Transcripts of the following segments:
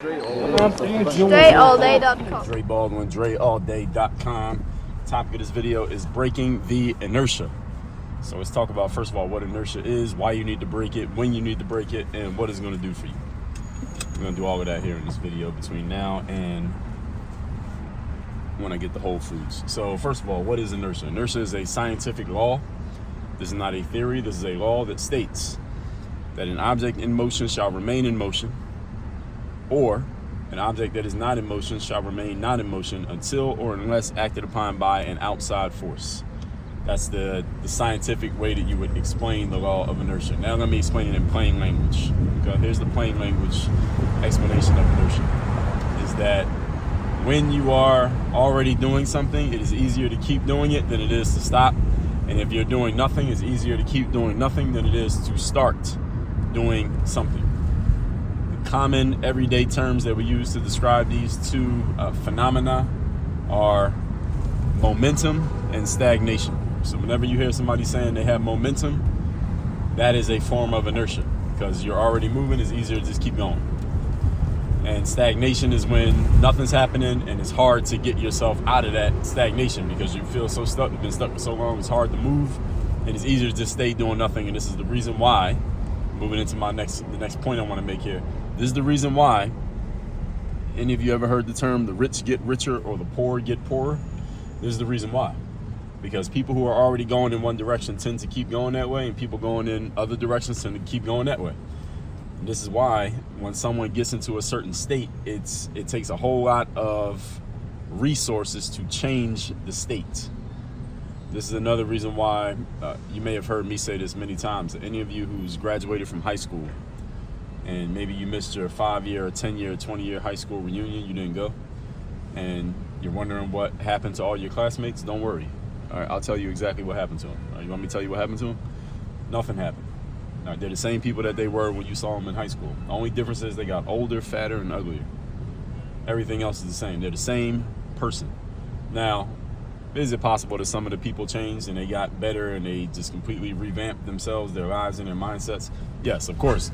DreAllDay.com. Dre Baldwin, DreAllDay.com. Topic of this video is breaking the inertia. So let's talk about, first of all, what inertia is, why you need to break it, when you need to break it, and what it's going to do for you. We're going to do all of that here in this video between now and when I get to Whole Foods. So first of all, what is inertia? Inertia is a scientific law. This is not a theory. This is a law that states that an object in motion shall remain in motion, or an object that is not in motion shall remain not in motion until or unless acted upon by an outside force. That's the scientific way that you would explain the law of inertia. Now let me explain it in plain language. Okay, here's the plain language explanation of inertia. Is that when you are already doing something, it is easier to keep doing it than it is to stop. And if you're doing nothing, it's easier to keep doing nothing than it is to start doing something. The common everyday terms that we use to describe these two phenomena are momentum and stagnation. So whenever you hear somebody saying they have momentum, that is a form of inertia, because you're already moving, it's easier to just keep going. And stagnation is when nothing's happening and it's hard to get yourself out of that stagnation because you feel so stuck, you've been stuck for so long, it's hard to move, and it's easier to just stay doing nothing. And this is the reason why, moving into the next point I want to make here, this is the reason why, any of you ever heard the term the rich get richer or the poor get poorer? This is the reason why. Because people who are already going in one direction tend to keep going that way, and people going in other directions tend to keep going that way. And this is why when someone gets into a certain state, it takes a whole lot of resources to change the state. This is another reason why you may have heard me say this many times. Any of you who's graduated from high school and maybe you missed your 5-year or 10-year or 20-year high school reunion, you didn't go, and you're wondering what happened to all your classmates, don't worry. All right, I'll tell you exactly what happened to them. You want me to tell you what happened to them? Nothing happened. All right, they're the same people that they were when you saw them in high school. The only difference is they got older, fatter, and uglier. Everything else is the same. They're the same person. Now, is it possible that some of the people changed and they got better and they just completely revamped themselves, their lives, and their mindsets? Yes, of course.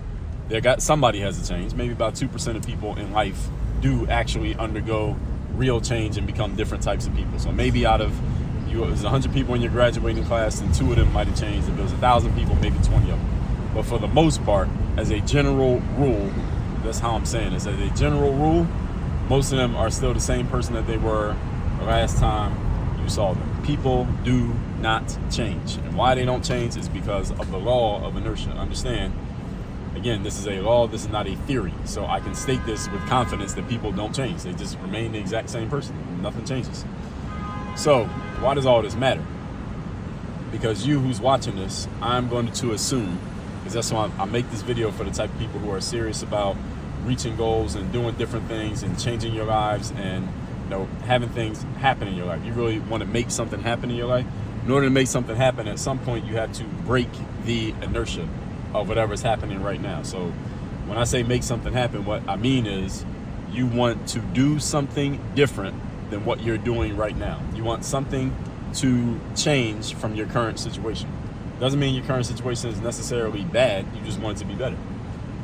Somebody has to change. Maybe about 2% of people in life do actually undergo real change and become different types of people. So maybe out of there's 100 people in your graduating class and 2 of them might have changed. If there was 1,000 people, maybe 20 of them. But for the most part, as a general rule, that's how I'm saying this. As a general rule, most of them are still the same person that they were the last time you saw them. People do not change. And why they don't change is because of the law of inertia. Understand, again, this is a law, this is not a theory. So I can state this with confidence that people don't change. They just remain the exact same person. Nothing changes. So why does all this matter? Because you who's watching this, I'm going to assume, because that's why I make this video, for the type of people who are serious about reaching goals and doing different things and changing your lives and having things happen in your life. You really want to make something happen in your life. In order to make something happen, at some point you have to break the inertia of whatever's happening right now. So when I say make something happen, what I mean is you want to do something different than what you're doing right now. You want something to change from your current situation. Doesn't mean your current situation is necessarily bad. You just want it to be better.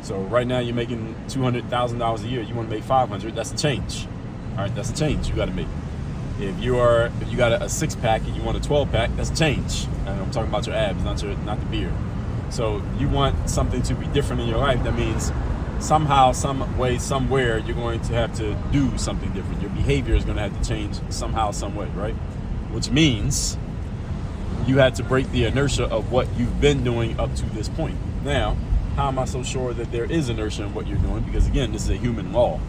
So right now you're making $200,000 a year. You want to make 500. That's a change. All right, that's a change you got to make. If you got a 6-pack and you want a 12-pack, that's a change. And I'm talking about your abs, not the beard. So you want something to be different in your life. That means somehow, some way, somewhere, you're going to have to do something different. Your behavior is going to have to change somehow, some way, right? Which means you had to break the inertia of what you've been doing up to this point. Now, how am I so sure that there is inertia in what you're doing? Because again, this is a human law.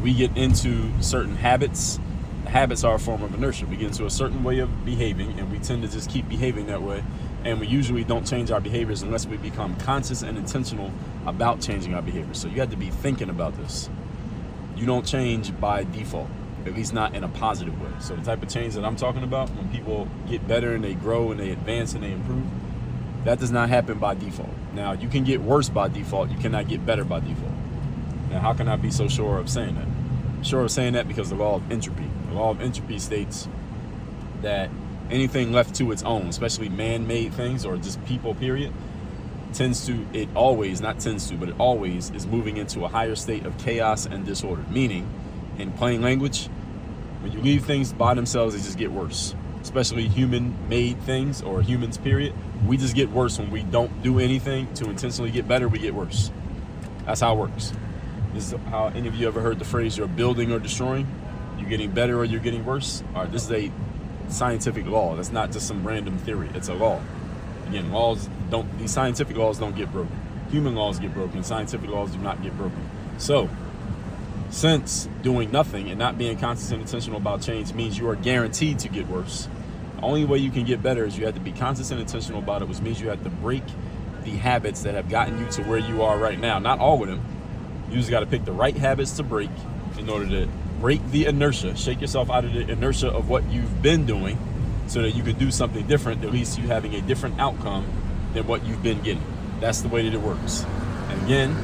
We get into certain habits. Habits are a form of inertia. We get into a certain way of behaving, and we tend to just keep behaving that way. And we usually don't change our behaviors unless we become conscious and intentional about changing our behaviors. So you have to be thinking about this. You don't change by default, at least not in a positive way. So the type of change that I'm talking about, when people get better and they grow and they advance and they improve, that does not happen by default. Now, you can get worse by default. You cannot get better by default. Now, how can I be so sure of saying that? I'm sure of saying that because the law of entropy. The law of entropy states that anything left to its own, especially man-made things or just people, period, it always is moving into a higher state of chaos and disorder. Meaning, in plain language, when you leave things by themselves, they just get worse. Especially human-made things, or humans, period. We just get worse when we don't do anything to intentionally get better. We get worse. That's how it works. This is how, any of you ever heard the phrase, you're building or destroying? You're getting better or you're getting worse? All right, this is a scientific law. That's not just some random theory. It's a law. Again, these scientific laws don't get broken. Human laws get broken. Scientific laws do not get broken. So, since doing nothing and not being conscious and intentional about change means you are guaranteed to get worse, the only way you can get better is you have to be conscious and intentional about it, which means you have to break the habits that have gotten you to where you are right now. Not all of them. You just got to pick the right habits to break in order to break the inertia, shake yourself out of the inertia of what you've been doing so that you can do something different, at least you having a different outcome than what you've been getting. That's the way that it works. And again,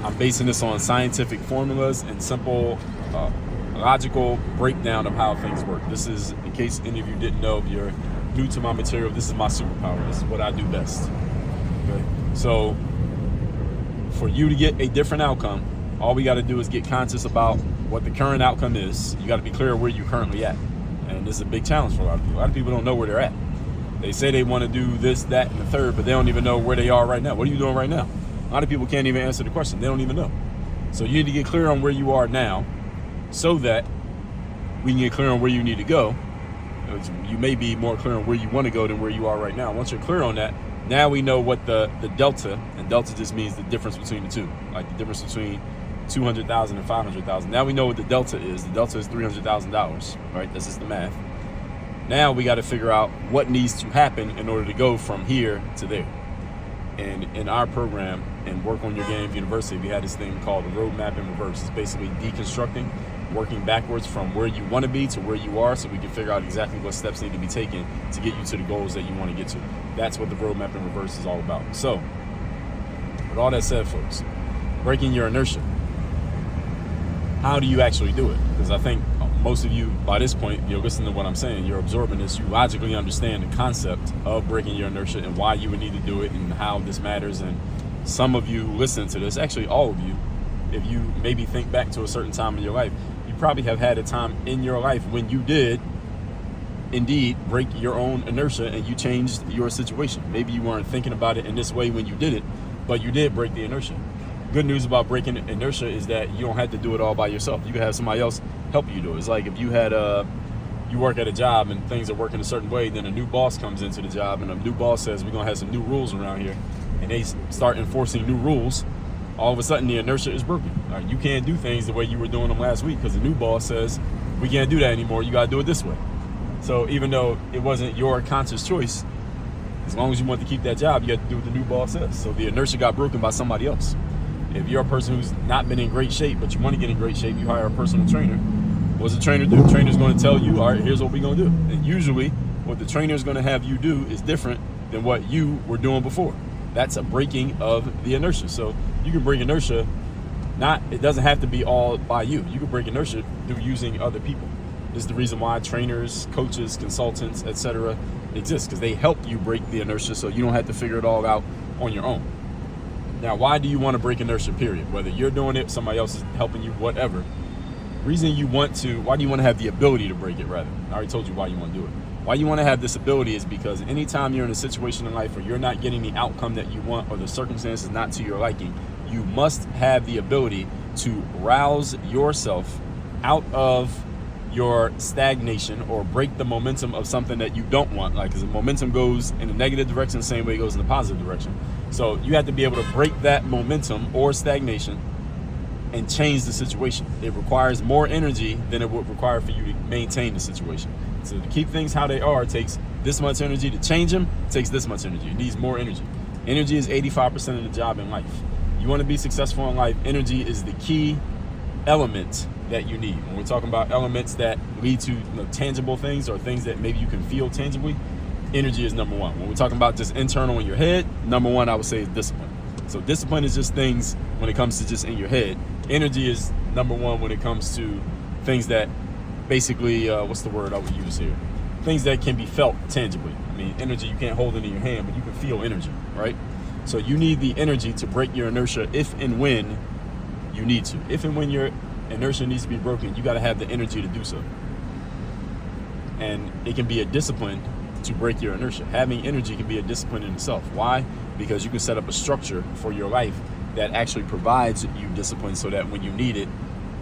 I'm basing this on scientific formulas and simple, logical breakdown of how things work. This is, in case any of you didn't know, if you're new to my material, this is my superpower. This is what I do best. Okay? So, for you to get a different outcome, all we got to do is get conscious about what the current outcome is. You got to be clear where you're currently at. And this is a big challenge for a lot of people. A lot of people don't know where they're at. They say they want to do this, that, and the third, but they don't even know where they are right now. What are you doing right now? A lot of people can't even answer the question. They don't even know. So you need to get clear on where you are now so that we can get clear on where you need to go. You may be more clear on where you want to go than where you are right now. Once you're clear on that, now we know what the delta, and delta just means the difference between the two, like the difference between 200,000 and 500,000. Now we know what the delta is. The delta is $300,000, right? This is the math. Now we got to figure out what needs to happen in order to go from here to there. And in our program, in Work on Your Game University, we had this thing called the roadmap in reverse. It's basically deconstructing, working backwards from where you want to be to where you are so we can figure out exactly what steps need to be taken to get you to the goals that you want to get to. That's what the roadmap in reverse is all about. So, with all that said, folks, breaking your inertia. How do you actually do it? Because I think most of you, by this point, you're listening to what I'm saying, you're absorbing this, you logically understand the concept of breaking your inertia and why you would need to do it and how this matters. And some of you listen to this, actually all of you, if you maybe think back to a certain time in your life, you probably have had a time in your life when you did indeed break your own inertia and you changed your situation. Maybe you weren't thinking about it in this way when you did it, but you did break the inertia. Good news about breaking inertia is that you don't have to do it all by yourself. You can have somebody else help you do it. It's like if you had you work at a job and things are working a certain way, then a new boss comes into the job and a new boss says, we're going to have some new rules around here. And they start enforcing new rules. All of a sudden, the inertia is broken. Right? You can't do things the way you were doing them last week because the new boss says, we can't do that anymore. You got to do it this way. So even though it wasn't your conscious choice, as long as you want to keep that job, you have to do what the new boss says. So the inertia got broken by somebody else. If you're a person who's not been in great shape, but you want to get in great shape, you hire a personal trainer. What does the trainer do? The trainer's going to tell you, all right, here's what we're going to do. And usually what the trainer's going to have you do is different than what you were doing before. That's a breaking of the inertia. So you can break inertia, it doesn't have to be all by you. You can break inertia through using other people. This is the reason why trainers, coaches, consultants, etc. exist, because they help you break the inertia so you don't have to figure it all out on your own. Now, why do you want to break inertia, period? Whether you're doing it, somebody else is helping you, whatever. Why do you want to have the ability to break it, rather? I already told you why you want to do it. Why you want to have this ability is because anytime you're in a situation in life where you're not getting the outcome that you want or the circumstances not to your liking, you must have the ability to rouse yourself out of your stagnation or break the momentum of something that you don't want. Like, because the momentum goes in the negative direction the same way it goes in the positive direction. So you have to be able to break that momentum or stagnation and change the situation. It requires more energy than it would require for you to maintain the situation. So to keep things how they are, it takes this much energy. To change them, it takes this much energy. It needs more energy. Energy is 85% of the job in life. You want to be successful in life, energy is the key element that you need. When we're talking about elements that lead to tangible things or things that maybe you can feel tangibly, energy is number one. When we're talking about just internal in your head, number one I would say is discipline. So discipline is just things when it comes to just in your head. Energy is number one when it comes to things that basically, what's the word I would use here? Things that can be felt tangibly. I mean, energy you can't hold it in your hand, but you can feel energy, right? So you need the energy to break your inertia if and when you need to. If and when your inertia needs to be broken, you got to have the energy to do so. And it can be a discipline to break your inertia. Having energy can be a discipline in itself. Why? Because you can set up a structure for your life that actually provides you discipline so that when you need it,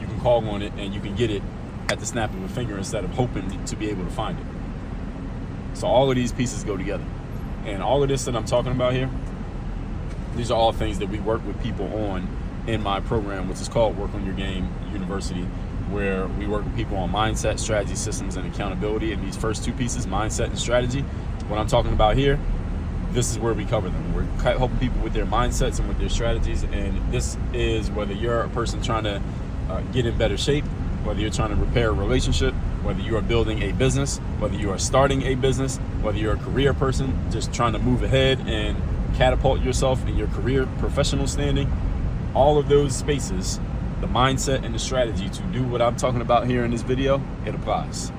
you can call on it and you can get it at the snap of a finger instead of hoping to be able to find it. So all of these pieces go together. And all of this that I'm talking about here, these are all things that we work with people on in my program, which is called Work on Your Game University, where we work with people on mindset, strategy, systems, and accountability. And these first two pieces, mindset and strategy, what I'm talking about here, this is where we cover them. We're helping people with their mindsets and with their strategies. And this is whether you're a person trying to get in better shape, whether you're trying to repair a relationship, whether you are building a business, whether you are starting a business, whether you're a career person just trying to move ahead and catapult yourself in your career professional standing, all of those spaces, the mindset and the strategy to do what I'm talking about here in this video, it applies.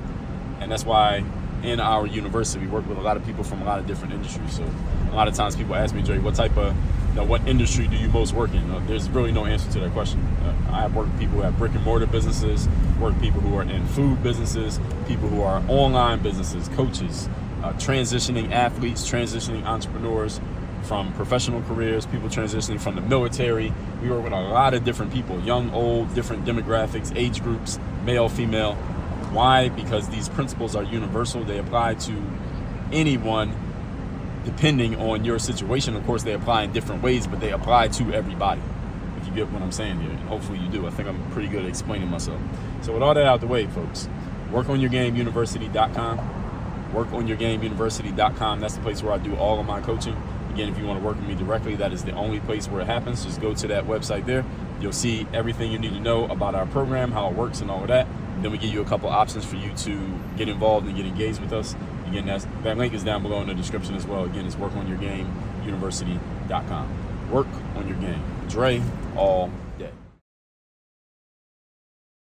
And that's why in our university, we work with a lot of people from a lot of different industries. So a lot of times people ask me, Dre, what industry do you most work in? There's really no answer to that question. I have worked with people who have brick and mortar businesses, work with people who are in food businesses, people who are online businesses, coaches, transitioning athletes, transitioning entrepreneurs from professional careers, people transitioning from the military. We work with a lot of different people, young, old, different demographics, age groups, male, female. Why? Because these principles are universal. They apply to anyone depending on your situation. Of course, they apply in different ways, but they apply to everybody. If you get what I'm saying here, and hopefully you do. I think I'm pretty good at explaining myself. So with all that out the way, folks, workonyourgameuniversity.com. Workonyourgameuniversity.com. That's the place where I do all of my coaching. Again, if you want to work with me directly, that is the only place where it happens. Just go to that website there. You'll see everything you need to know about our program, how it works, and all of that. Then we give you a couple options for you to get involved and get engaged with us. Again, that link is down below in the description as well. Again, it's workonyourgameuniversity.com. Work on your game. Dre, all